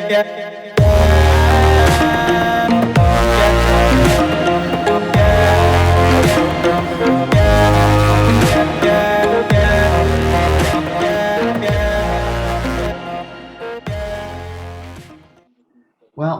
Well,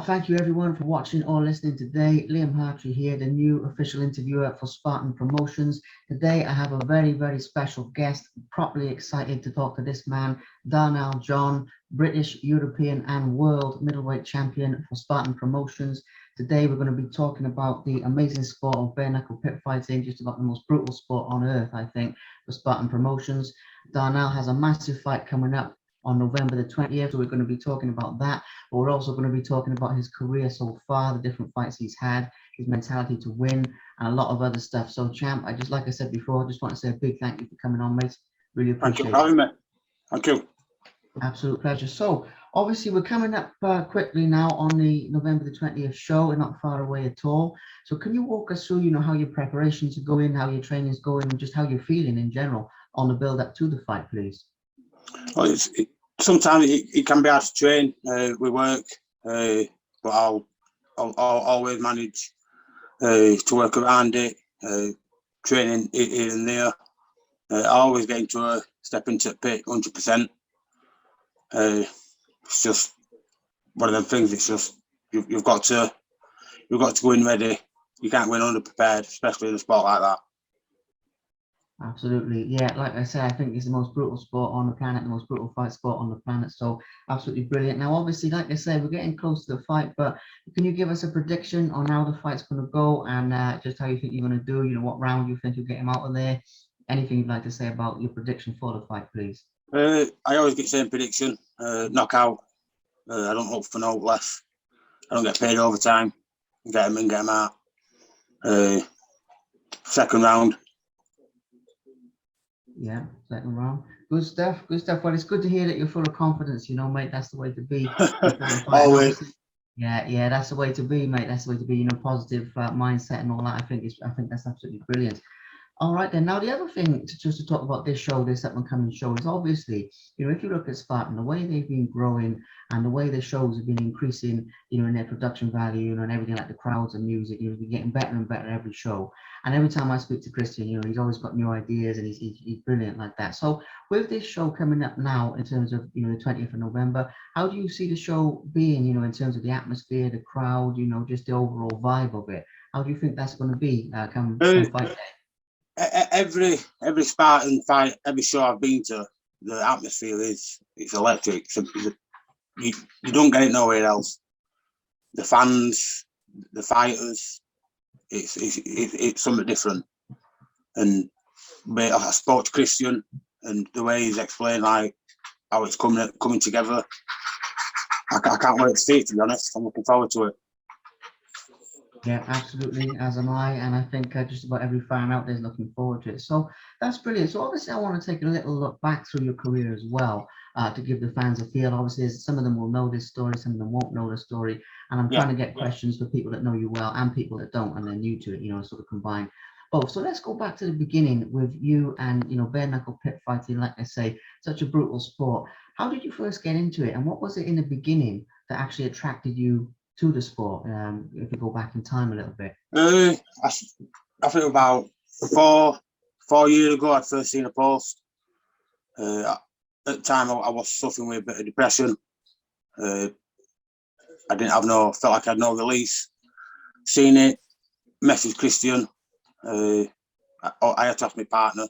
thank you everyone for watching or listening today. Liam Hartery here, the new official interviewer for Spartan Promotions. Today I have a very, very special guest. Properly excited to talk to this man, Darnell John, British, European and world middleweight champion for Spartan Promotions. Today we're going to be talking about the amazing sport of bare knuckle pit fighting, just about the most brutal sport on earth, I think, for Spartan Promotions. Darnell has a massive fight coming up on November the 20th, so we're going to be talking about that. But we're also going to be talking about his career so far, the different fights he's had, his mentality to win, and a lot of other stuff. So, champ, like I said before, I just want to say a big thank you for coming on, mate. Really appreciate it. Thank you for having me. Thank you. Absolute pleasure. So, obviously, we're coming up quickly now on the November the 20th show. We're not far away at all. So, can you walk us through, how your preparations are going, how your training's going, and just how you're feeling in general on the build-up to the fight, please? Well, sometimes it can be hard to train with work, but I'll always manage to work around it, training here and there. I always get into a step into the pit 100%. It's just one of them things. It's just you've got to go in ready. You can't go in underprepared, especially in a sport like that. Absolutely, yeah. Like I said, I think it's the most brutal sport on the planet, the most brutal fight sport on the planet. So absolutely brilliant. Now, obviously, like I said, we're getting close to the fight, but can you give us a prediction on how the fight's going to go and just how you think you're going to do? What round you think you'll get him out of there? Anything you'd like to say about your prediction for the fight, please? I always get the same prediction: knockout. I don't hope for no less. I don't get paid overtime. Get him in, get him out. Second round. Yeah, second round. Good stuff, good stuff. Well, it's good to hear that you're full of confidence, mate. That's the way to be. Always. Yeah, that's the way to be, mate. That's the way to be, positive mindset and all that. I think that's absolutely brilliant. All right, then. Now, the other thing just to talk about this show, this up-and-coming show, is obviously, if you look at Spartan, the way they've been growing and the way the shows have been increasing, in their production value, and everything like the crowds and music, they're getting better and better every show. And every time I speak to Christian, he's always got new ideas and he's brilliant like that. So with this show coming up now, in terms of, the 20th of November, how do you see the show being, in terms of the atmosphere, the crowd, just the overall vibe of it? How do you think that's going to be come fight day? Every Spartan fight, every show I've been to, the atmosphere it's electric. You don't get it nowhere else. The fans, the fighters, it's something different. And I spoke to Christian, and the way he's explained how it's coming together, I can't wait to see it. To be honest, I'm looking forward to it. Yeah, absolutely, as am I, and I think just about every fan out there is looking forward to it. So that's brilliant. So obviously I want to take a little look back through your career as well, to give the fans a feel. Obviously, some of them will know this story, some of them won't know the story, and I'm trying to get questions for people that know you well and people that don't and they're new to it, sort of combine both. So let's go back to the beginning with you and, bare knuckle pit fighting, like I say, such a brutal sport. How did you first get into it, and what was it in the beginning that actually attracted you to the sport, if we go back in time a little bit? I think about four years ago, I'd first seen a post. At the time, I was suffering with a bit of depression. I felt like I had no release. Seen it, messaged Christian. I had to ask my partner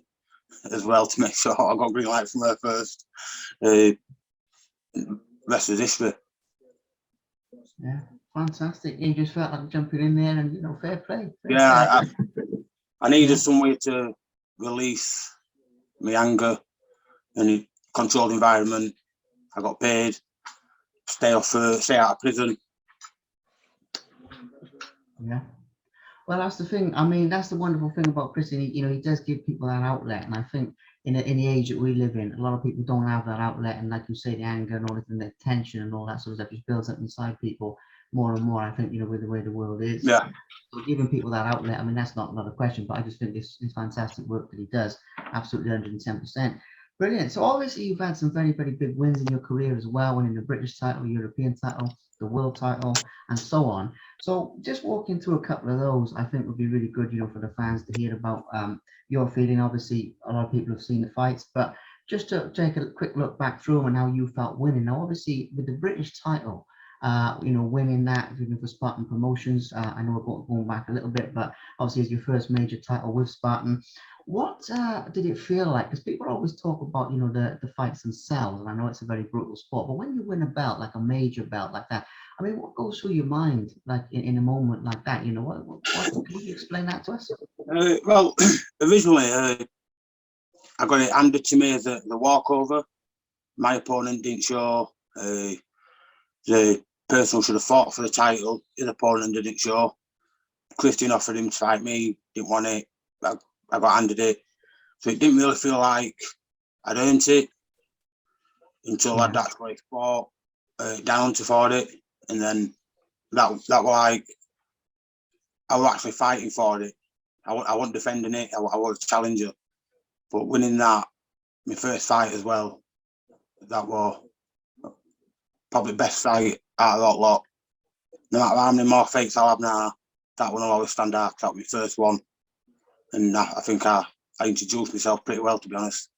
as well to make sure I got green light from her first. Rest is history. Yeah, fantastic. You just felt like jumping in there and, fair play. I needed somewhere to release my anger in a controlled environment. I got paid, stay out of prison. Yeah. Well, that's the thing. I mean, that's the wonderful thing about Christian. He does give people that outlet, and I think in the age that we live in, a lot of people don't have that outlet, and like you say, the anger and all that, and the tension and all that sort of stuff just builds up inside people more and more. I think with the way the world is. Yeah. So giving people that outlet, I mean, that's not a question, but I just think it's fantastic work that he does. Absolutely 110%. Brilliant. So obviously you've had some very, very big wins in your career as well, winning the British title, European title, the world title, and so on. So just walking through a couple of those, I think would be really good, for the fans to hear about your feeling. Obviously, a lot of people have seen the fights, but just to take a quick look back through and how you felt winning. Now, obviously, with the British title, winning that, even for Spartan Promotions, I know we're going back a little bit, but obviously, it's your first major title with Spartan. What did it feel like? Because people always talk about, the fights themselves, and I know it's a very brutal sport, but when you win a belt, like a major belt like that, I mean, what goes through your mind, like in a moment like that? Can you explain that to us? Well, originally I got it handed to me as the walkover. My opponent didn't show. The person who should have fought for the title, his opponent didn't show. Christian offered him to fight me, didn't want it. I got handed it. So it didn't really feel like I'd earned it until I'd actually fought down to for it. And then that was like, I was actually fighting for it. I wasn't defending it, I was a challenger. But winning that, my first fight as well, that was probably the best fight out of that lot. No matter how many more fights I'll have now, that one will always stand out. That was my first one. And I think I introduced myself pretty well, to be honest.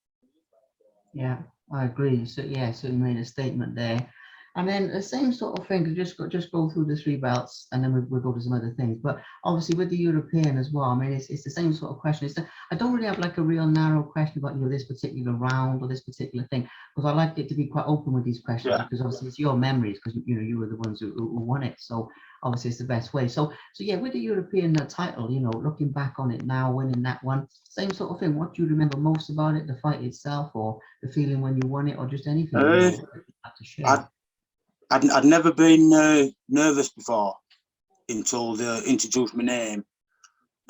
Yeah, I agree. So yeah, so you made a statement there. And then the same sort of thing, just go through the three belts and then we'll go to some other things. But obviously with the European as well, I mean, it's the same sort of question. I don't really have like a real narrow question about, this particular round or this particular thing, because I like it to be quite open with these questions because obviously it's your memories because, you were the ones who won it. So obviously it's the best way. So yeah, with the European title, looking back on it now, winning that one, same sort of thing. What do you remember most about it, the fight itself or the feeling when you won it or just anything you have to share? I'd never been nervous before until they introduced my name,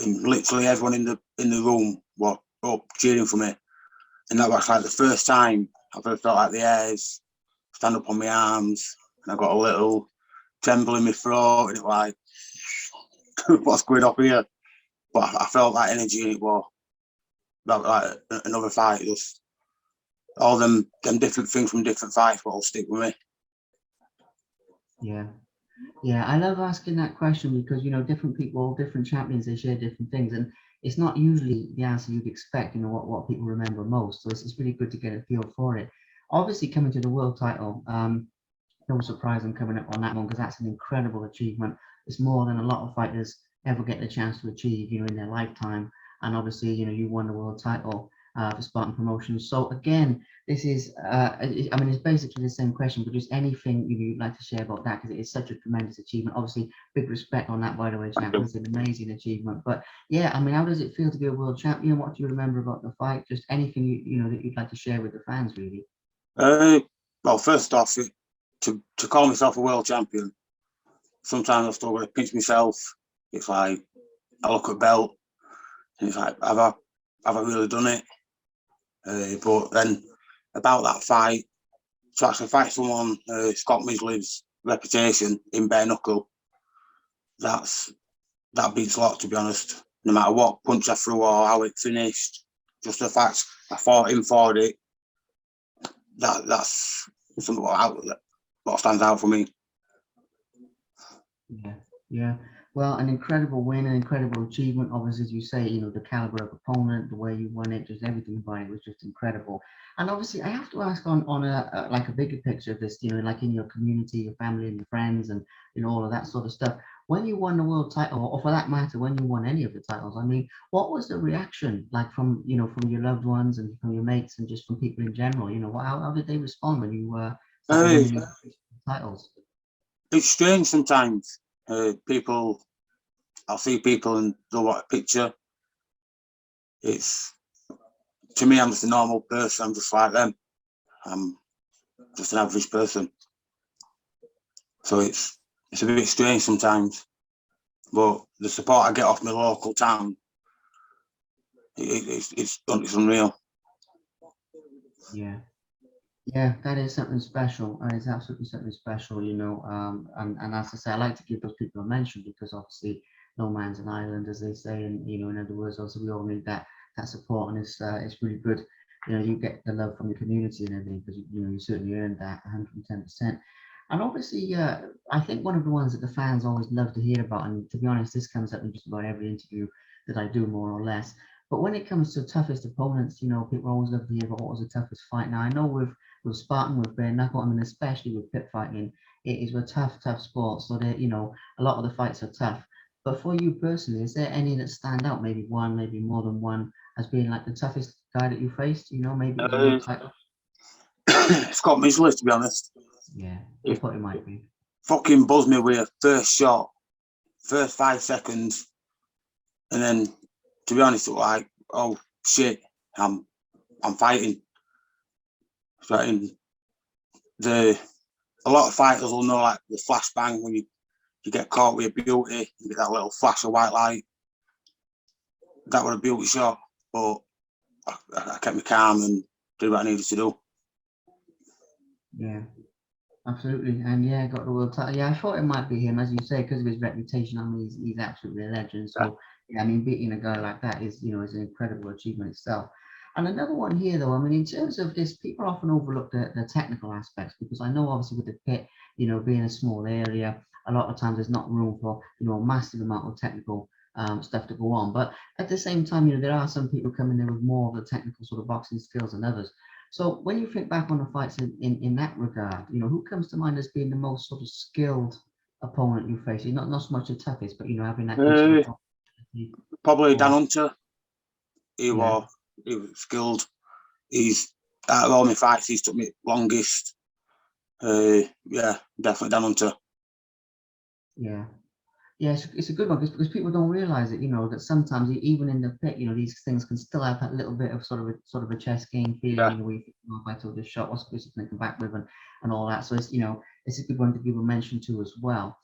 and literally everyone in the room was up cheering for me, and that was like the first time I've ever felt like the airs stand up on my arms, and I got a little tremble in my throat, and it was like, what's going on here? But I felt that energy, and it was like another fight. Just all them different things from different fights will stick with me. Yeah, I love asking that question because different people, different champions, they share different things, and it's not usually the answer you'd expect. What people remember most. So it's really good to get a feel for it. Obviously, coming to the world title, no surprise I'm coming up on that one because that's an incredible achievement. It's more than a lot of fighters ever get the chance to achieve, in their lifetime. And obviously, you won the world title for Spartan Promotions. So again, this is, I mean, it's basically the same question, but just anything you'd like to share about that because it is such a tremendous achievement. Obviously, big respect on that, by the way, champion. It's an amazing achievement. But yeah, I mean, how does it feel to be a world champion? What do you remember about the fight? Just anything that you'd like to share with the fans, really. Well, first off, to call myself a world champion, sometimes I still got to pinch myself. It's like I look at belt and it's like, have I really done it? But then about that fight, to actually fight someone Scott Misley's reputation in bare knuckle, that beats a lot, to be honest. No matter what punch I threw or how it finished, just the fact I fought him for it, that's something what stands out for me. Yeah. Well, an incredible win, an incredible achievement. Obviously, as you say, the caliber of opponent, the way you won it, just everything about it was just incredible. And obviously, I have to ask on a like a bigger picture of this, like in your community, your family, and your friends, and all of that sort of stuff. When you won the world title, or for that matter, when you won any of the titles, I mean, what was the reaction like from from your loved ones and from your mates and just from people in general? How did they respond when you started winning these titles? It's strange sometimes. I'll see people and they'll want a picture. It's to me, I'm just a normal person. I'm just like them. I'm just an average person. So it's a bit strange sometimes. But the support I get off my local town, it's unreal. Yeah, that is something special. It's absolutely something special, and as I say, I like to give those people a mention because obviously no man's an island, as they say, and in other words, also we all need that support, and it's really good you get the love from the community and everything, because you certainly earned that 110%. And obviously, I think one of the ones that the fans always love to hear about, and to be honest, this comes up in just about every interview that I do, more or less. But when it comes to toughest opponents, people always love to hear about what was the toughest fight. Now I know with Spartan, with bare knuckle, I mean, especially with pit fighting, it is a tough sport. So that a lot of the fights are tough. But for you personally, is there any that stand out? Maybe one, maybe more than one, as being like the toughest guy that you faced? Maybe it was a world title. Scott Misley, to be honest. Yeah, I thought it might be. Fucking buzzed me with a first shot, first 5 seconds, and then, to be honest, it was like, oh shit, I'm fighting. Fighting. A lot of fighters will know, like, the flashbang when you get caught with a beauty, you get that little flash of white light. That was a beauty shot, but I kept me calm and did what I needed to do. Yeah, absolutely. And yeah, got the world title. Yeah, I thought it might be him, as you say, because of his reputation. I mean, he's absolutely a legend. So yeah, I mean, beating a guy like that is is an incredible achievement itself. And another one here, though, I mean, in terms of this, people often overlook the technical aspects, because I know obviously with the pit, being a small area, a lot of times there's not room for a massive amount of technical stuff to go on. But at the same time, there are some people coming in with more of the technical sort of boxing skills than others. So when you think back on the fights in that regard, who comes to mind as being the most sort of skilled opponent you face? Not so much the toughest, but having that good sort of probably Dan or, Hunter. He was skilled. He's out of all my fights, he's took me longest. Yeah, definitely Dan Hunter. Yeah. Yeah, it's a good one, because people don't realize it, that sometimes even in the pit, these things can still have that little bit of sort of a chess game feeling, where you think, oh, if I took this shot, what's this going to come back with, and all that. So it's a good one to give a mention to as well.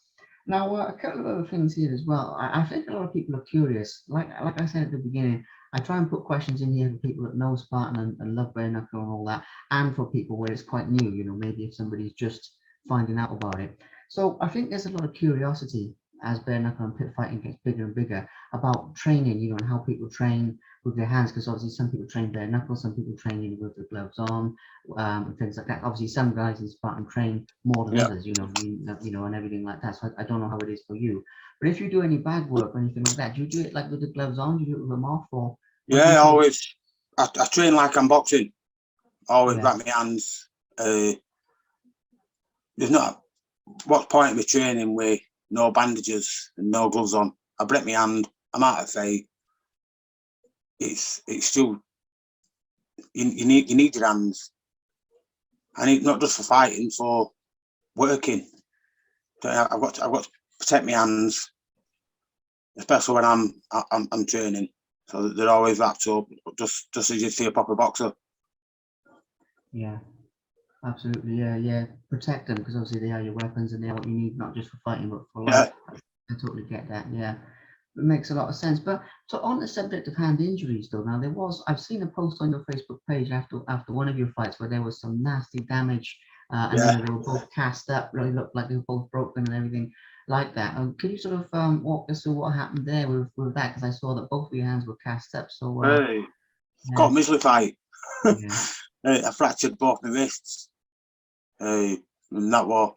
Now, a couple of other things here as well. I think a lot of people are curious. Like I said at the beginning, I try and put questions in here for people that know Spartan and love bare knuckle and all that, and for people where it's quite new. Maybe if somebody's just finding out about it. So I think there's a lot of curiosity as bare knuckle and pit fighting gets bigger and bigger about training. And how people train with their hands, because obviously some people train bare knuckle, some people train with the gloves on, and things like that. Obviously, some guys in Spartan train more than others, and everything like that. So I don't know how it is for you, but if you do any bag work or anything like that, do you do it like with the gloves on? Do you do it with them off, or? Yeah, always. I train like I'm boxing. Always wrap my hands. There's not what's point of me training with no bandages and no gloves on. I break my hand. I'm out of fight. It's still you need your hands. I need, not just for fighting, for working. I've got to protect my hands, especially when I'm training. So they're always wrapped up, just as you see a proper boxer. Yeah, absolutely. Yeah. Protect them, because obviously they are your weapons and they are what you need, not just for fighting but for life. I totally get that. Yeah. It makes a lot of sense. But so on the subject of hand injuries, though, now I've seen a post on your Facebook page after one of your fights where there was some nasty damage, and they were both cast up, really looked like they were both broken and everything like that. Could you sort of walk us through what happened there with that? Because I saw that both of your hands were cast up. So Got a miserly fight. yeah. I fractured both my wrists. And that was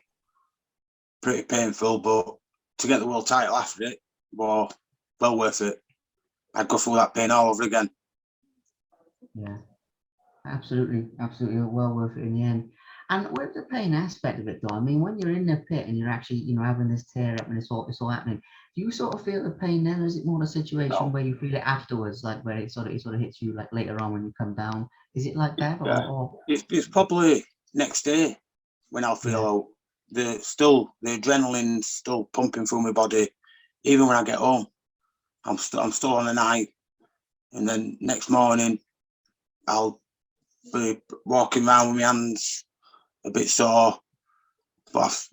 pretty painful, but to get the world title after it was well worth it. I'd go through that pain all over again. Yeah, absolutely, well worth it in the end. And with the pain aspect of it, though, I mean, when you're in the pit and you're actually, having this tear up and it's all happening, do you sort of feel the pain then, or is it more a situation where you feel it afterwards, like where it sort of hits you like later on when you come down? Is it like that, or? It's probably next day when I'll feel the adrenaline's still pumping through my body. Even when I get home, I'm still on the night, and then next morning I'll be walking around with my hands a bit sore, but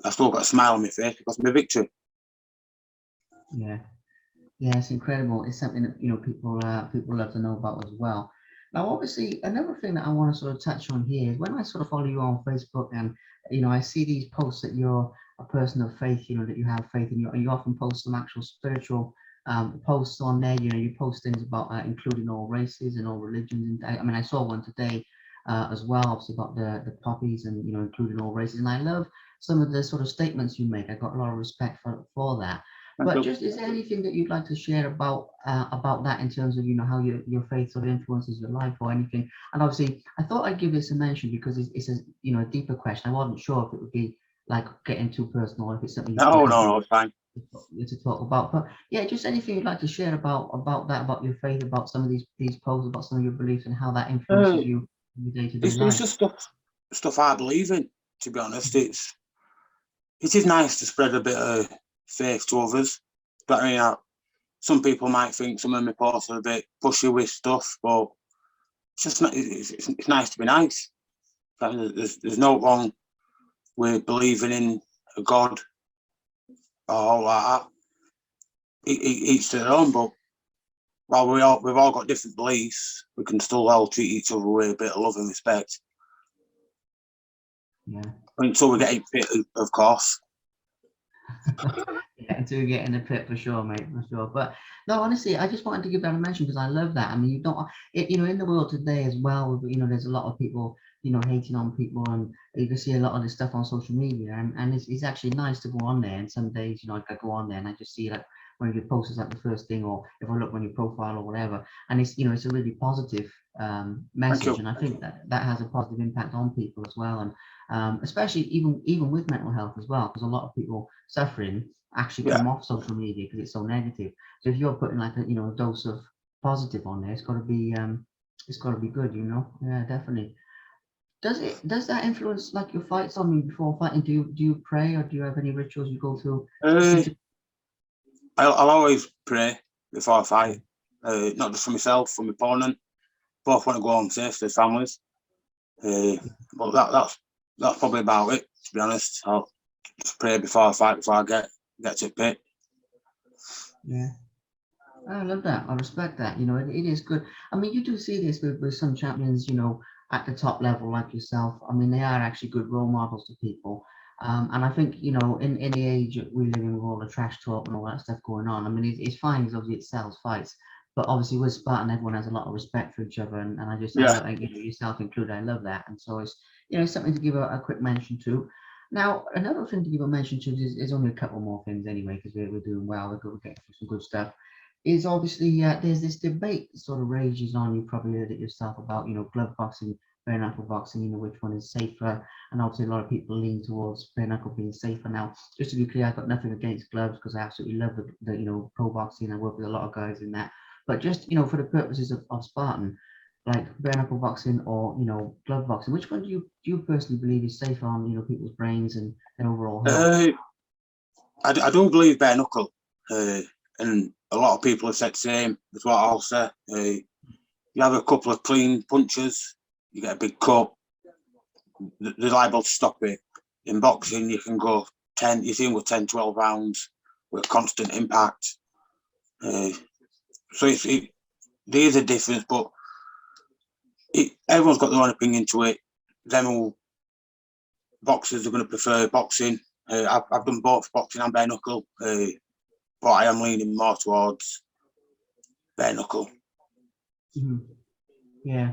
I've still got a smile on my face because of my victory. Yeah, it's incredible. It's something that people love to know about as well. Now, obviously, another thing that I want to sort of touch on here is when I sort of follow you on Facebook, and I see these posts that you're a person of faith, that you have faith in you, and you often post some actual spiritual posts on there. You post things about including all races and all religions. And I mean, I saw one today as well, obviously about the poppies and including all races. And I love some of the sort of statements you make. I got a lot of respect for that. Thank But you. just, is there anything that you'd like to share about that in terms of how your faith sort of influences your life or anything? And obviously, I thought I'd give this a mention because it's a deeper question. I wasn't sure if it would be like getting too personal or if it's something No, you're no, happy no, it's fine. to talk about. But yeah, just anything you'd like to share about that, about your faith, about some of these posts, about some of your beliefs and how that Uh, influences you in your day-to-day it's life. just stuff I believe in. To be honest, it is nice to spread a bit of faith to others. But I mean, some people might think some of my posts are a bit pushy with stuff, but it's just it's nice to be nice. There's no wrong with believing in a God or all like that. Each to their own, but while we've all got different beliefs, we can still all treat each other with a bit of love and respect. Yeah. Until we get in pit, of course. Yeah, until you get in the pit for sure, mate, for sure. But no, honestly, I just wanted to give that a mention because I love that. I mean, you don't, in the world today as well, there's a lot of people, hating on people, and you can see a lot of this stuff on social media, and it's actually nice to go on there. And some days, I go on there and I just see like one of your posts is like the first thing, or if I look on your profile or whatever, and it's a really positive Thank message, you. and I think that has a positive impact on people as well, and especially even with mental health as well, because a lot of people suffering actually Yeah. come off social media because it's so negative. So if you're putting like a dose of positive on there, it's got to be good, Yeah, definitely. Does that influence like your fights? I mean, before fighting, do you pray or do you have any rituals you go through? Uh, Just I'll always pray before I fight, not just for myself, for my opponent. Both want to go home safe to their families. But that's probably about it. To be honest, I'll just pray before I fight, before I get to the pit. Yeah. I love that. I respect that. It is good. I mean, you do see this with some champions, at the top level like yourself. I mean, they are actually good role models to people. And I think, in the age that we live in with all the trash talk and all that stuff going on, I mean, it's fine because obviously it sells fights. But obviously with Spartan, everyone has a lot of respect for each other. And I Yeah, love, yourself included, I love that. And so it's something to give a quick mention to. Now, another thing to give a mention to is only a couple more things anyway, because we're doing well. We're getting through some good stuff is obviously there's this debate that sort of rages on. You probably heard it yourself about glove boxing, bare knuckle boxing. Which one is safer? And obviously a lot of people lean towards bare knuckle being safer. Now, just to be clear, I've got nothing against gloves because I absolutely love the pro boxing. I work with a lot of guys in that. But just for the purposes of Spartan, like bare knuckle boxing or glove boxing, which one do you personally believe is safer on people's brains and overall health? I do believe bare knuckle, and a lot of people have said the same. That's what I'll say. You have a couple of clean punches, you get a big cut, they're liable to stop it. In boxing, you can go 10, you can go 10, 12 rounds with constant impact. So there is a difference, but everyone's got their own opinion to it. Them who boxers are going to prefer boxing. I've done both boxing and bare knuckle, but I am leaning more towards bare knuckle. Mm-hmm. Yeah.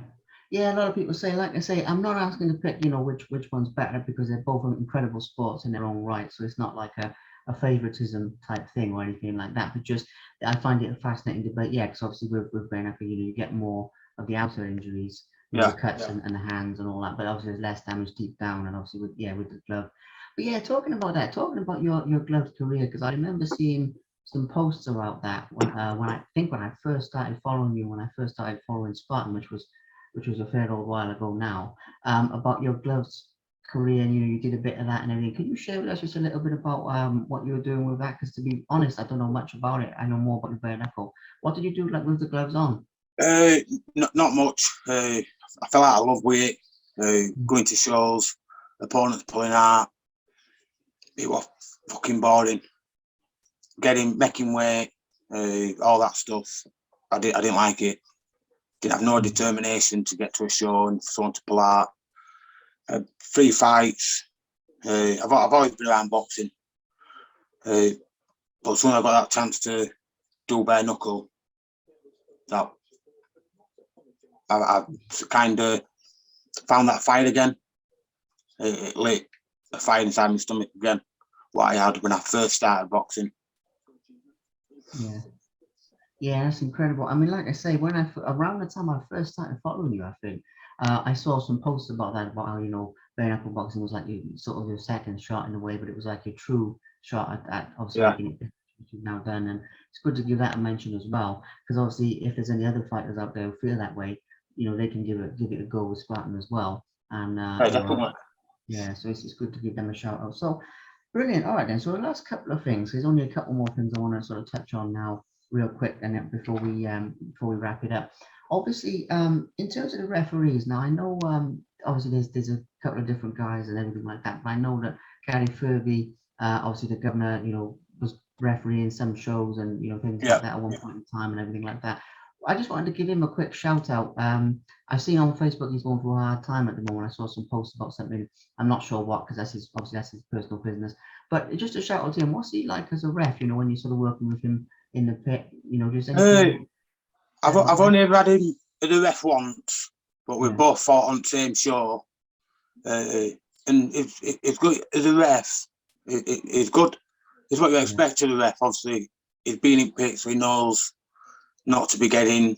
Yeah, a lot of people say, like I say, I'm not asking to pick, which one's better because they're both incredible sports in their own right. So it's not like a favoritism type thing or anything like that. But just I find it a fascinating debate. Yeah, because obviously with bare knuckle, you get more of the outer injuries, Yeah, the cuts and the hands and all that. But obviously there's less damage deep down, and obviously with the glove. But yeah, talking about your gloves career, because I remember seeing some posts about that when I first started following you, when I first started following Spartan, which was a fair old while ago now, about your gloves career, and you did a bit of that and everything. Could you share with us just a little bit about what you were doing with that? Because to be honest, I don't know much about it. I know more about the bare knuckle. What did you do like with the gloves on? uh, not much. I fell out of love with it. Going to shows, opponents pulling out. It was fucking boring. Making weight, all that stuff. I didn't like it. Didn't have no determination to get to a show and for someone to pull out. 3 fights. I've always been around boxing, but soon I got that chance to do bare knuckle, that I kind of found that fire again. It lit a fire inside my stomach again, what I had when I first started boxing. Yeah. Yeah, that's incredible. I mean, like I say, around the time I first started following you, I think I saw some posts about that, about how, bare knuckle boxing was like sort of your second shot in a way, but it was like a true shot at obviously Yeah. making it what you've now done. And it's good to give that a mention as well, because obviously if there's any other fighters out there who feel that way, they can give it a go with Spartan as well. And Definitely. yeah, so it's good to give them a shout out. So brilliant. All right then. So the last couple of things. There's only a couple more things I want to sort of touch on now, real quick, and then before we wrap it up. Obviously, in terms of the referees, now I know obviously there's a couple of different guys and everything like that, but I know that Gary Furby, obviously the governor, was refereeing some shows and things Yeah. like that at one point in time and everything like that. I just wanted to give him a quick shout out. I've seen on Facebook he's going through a hard time at the moment. I saw some posts about something. I'm not sure what, because that's his personal business. But just a shout out to him. What's he like as a ref? When you're sort of working with him in the pit, just anything. I've only ever had him as a ref once, but we Yeah. both fought on the same show. And it's good as a ref. It's good. It's what you expect of a ref. Obviously, he's been in pits, so he knows not to be getting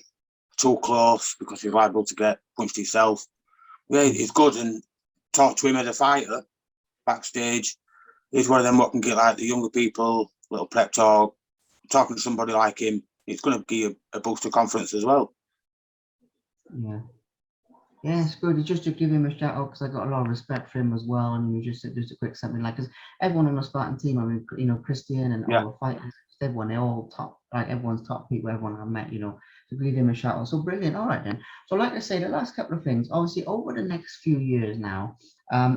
too close because he's liable to get punched himself. Yeah, it's good, and talk to him as a fighter backstage. He's one of them what can get like the younger people, little prep talk, talking to somebody like him. It's going to give you a boost of confidence as well. Yeah. Yeah, it's good. It's just to give him a shout out because I got a lot of respect for him as well. And we just a quick something like, because everyone on the Spartan team, I mean, Christian and all the fighters, everyone, they're all top, like everyone's top people, everyone I've met, to give him a shout out. So brilliant. All right then. So like I say, the last couple of things, obviously over the next few years now,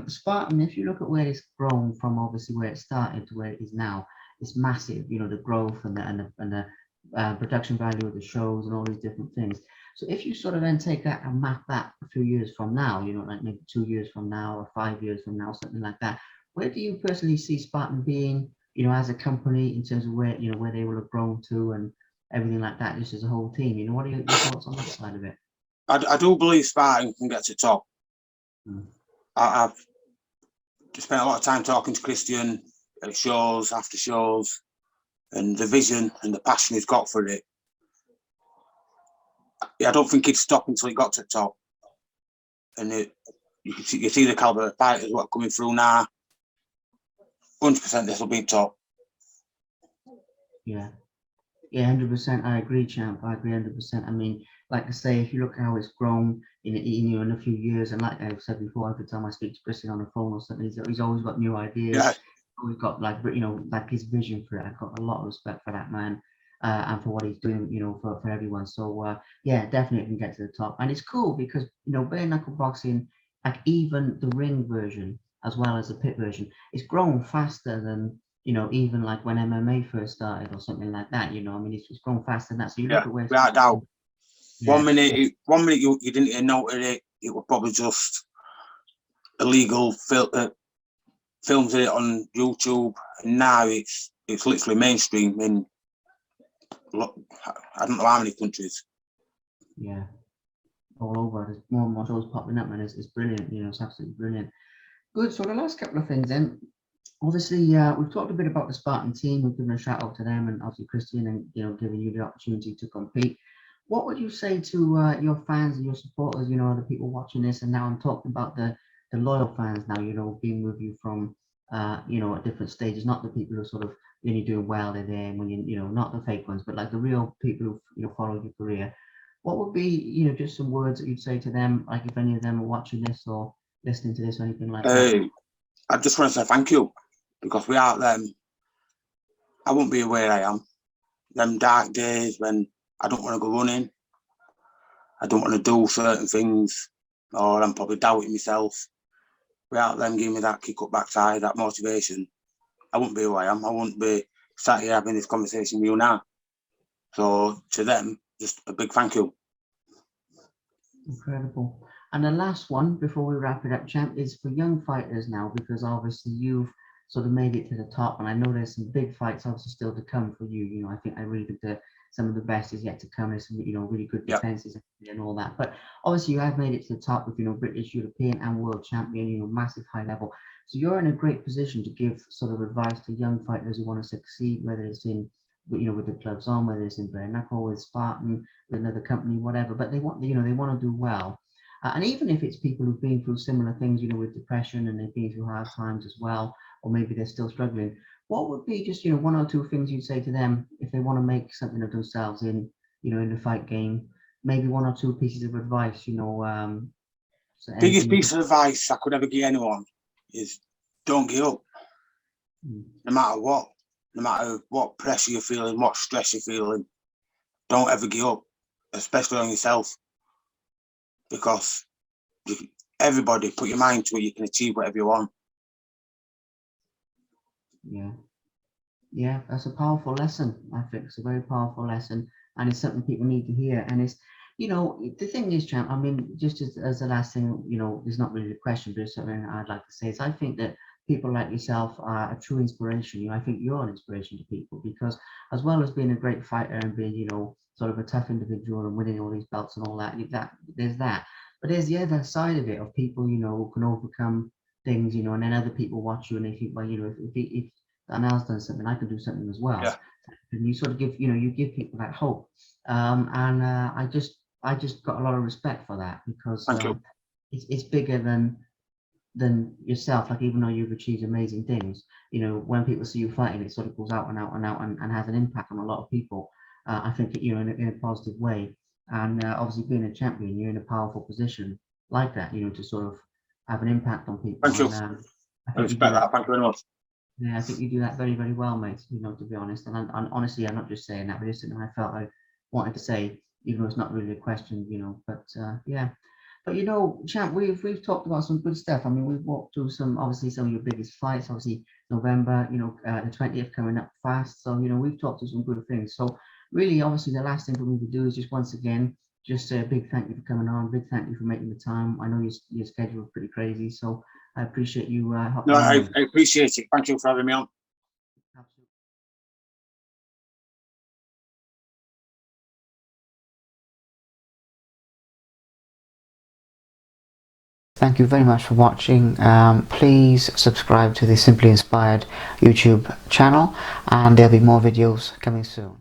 Spartan, if you look at where it's grown from, obviously where it started to where it is now, it's massive. The growth and the production value of the shows and all these different things. So if you sort of then take that and map that a few years from now, like maybe 2 years from now or 5 years from now, something like that, where do you personally see Spartan being, as a company in terms of where, where they will have grown to and everything like that, just as a whole team? What are your thoughts on that side of it? I do believe Spartan can get to top. I've spent a lot of time talking to Christian at shows, after shows, and the vision and the passion he's got for it. I don't think he'd stop until he got to the top. And you see the caliber of fighters what are coming through now. 100% this will be top. Yeah. Yeah, 100%. I agree, champ. I agree 100%. I mean, like I say, if you look at how it's grown in a few years, and like I've said before, every time I speak to Christian on the phone or something, he's always got new ideas. Yeah. Always got like his vision for it. I've got a lot of respect for that man. And for what he's doing, for everyone. So yeah, definitely can get to the top. And it's cool because bare knuckle boxing, like even the ring version as well as the pit version, it's grown faster than even like when MMA first started or something like that. I mean, it's grown faster than that. So you look at where without doubt. Yeah. 1 minute you didn't even notice it. It was probably just illegal films of it on YouTube. And now it's literally mainstream in I don't know how many countries. Yeah, all over. There's more and more shows popping up, man. It's brilliant. It's absolutely brilliant. Good. So the last couple of things then. Obviously, we've talked a bit about the Spartan team. We've given a shout out to them and obviously Christian and giving you the opportunity to compete. What would you say to your fans and your supporters, the people watching this? And now I'm talking about the loyal fans now, being with you from, at different stages, not the people who sort of, when you're doing well, they're there, and when not the fake ones, but like the real people who follow your career. What would be, just some words that you'd say to them, like if any of them are watching this or listening to this or anything like that? I just want to say thank you, because without them, I wouldn't be where I am. Them dark days when I don't want to go running, I don't want to do certain things, or I'm probably doubting myself. Without them giving me that kick up backside, that motivation, I wouldn't be who I am. I wouldn't be sat here having this conversation with you now. So to them, just a big thank you. Incredible. And the last one before we wrap it up, champ, is for young fighters now, because obviously you've sort of made it to the top, and I know there's some big fights obviously still to come for you. I think I read the some of the best is yet to come. There's some, really good Yep. defenses and all that. But obviously, you have made it to the top with, British, European, and world champion. Massive high level. So you're in a great position to give sort of advice to young fighters who want to succeed, whether it's in, with the gloves on, whether it's in bare knuckle, with Spartan, with another company, whatever. But they want, they want to do well. And even if it's people who've been through similar things, with depression, and they've been through hard times as well, or maybe they're still struggling, what would be just, one or two things you'd say to them if they want to make something of themselves in, in the fight game? Maybe one or two pieces of advice, so Biggest piece of advice I could ever give anyone is don't give up. No matter what. No matter what pressure you're feeling, what stress you're feeling, don't ever give up, especially on yourself. Because everybody, put your mind to it, you can achieve whatever you want. Yeah, that's a powerful lesson. I think it's a very powerful lesson, and it's something people need to hear. And it's, the thing is, champ, I mean, just as the last thing, there's not really a question, but it's something I'd like to say is I think that people like yourself are a true inspiration. I think you're an inspiration to people, because as well as being a great fighter and being, sort of a tough individual and winning all these belts and all that, there's that. But there's the other side of it of people, who can overcome things, and then other people watch you and they think, well, if Darnell's done something, I can do something as well. Yeah. And you sort of give, you give people that hope. And I just got a lot of respect for that, because it's bigger than yourself. Like, even though you've achieved amazing things, when people see you fighting, it sort of goes out and out and out and has an impact on a lot of people. I think, in a positive way. And obviously, being a champion, you're in a powerful position like that, to sort of have an impact on people. Thank you. And, I respect that. Thank you very much. Yeah, I think you do that very, very well, mate, to be honest. And honestly, I'm not just saying that, but it's something I felt I wanted to say, even though it's not really a question, but yeah. But champ, we've talked about some good stuff. I mean, we've walked through some of your biggest fights, obviously November, the 20th coming up fast. So, we've talked to some good things. So really, obviously, the last thing for me to do is just once again, just say a big thank you for coming on. Big thank you for making the time. I know your schedule is pretty crazy, so I appreciate you helping. No, I appreciate it. Thank you for having me on. Absolutely. Thank you very much for watching. Please subscribe to the Simply Inspired YouTube channel, and there'll be more videos coming soon.